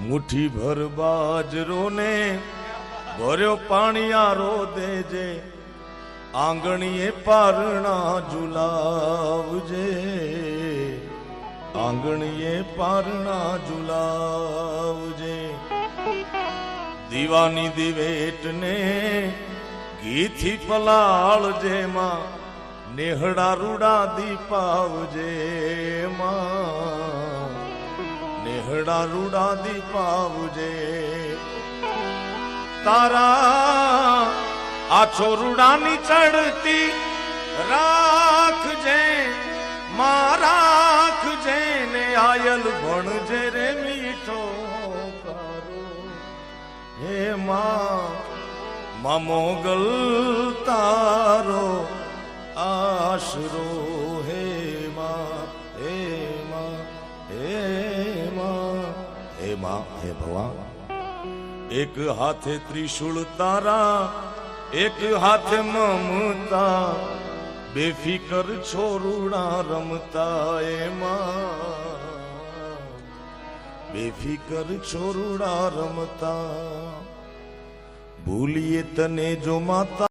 मुठी भर बाजरो ने भर्यो पाणियारो देजे आंगणीए पारणा झुलावजे आंगणीए पारणा झुलावजे दीवानी दिवेट ने घी थी पलाळजे मां नेहड़ा रूड़ा दीपावजे मां नेहड़ा रूड़ा दीपावजे तारा आछो रूड़ानी चढ़ती राखजे मां राखजे ने आयल भणजे रे मीठो कारो हे मां मोगल तारो आशरो हे मां हे मां हे मां हे मां हे भगवान एक हाथे त्रिशूल तारा एक हाथे ममता बेफिकर छोरूड़ा रमता ए मां बेफिकर छोरूड़ा रमता भूलिए तने जो माता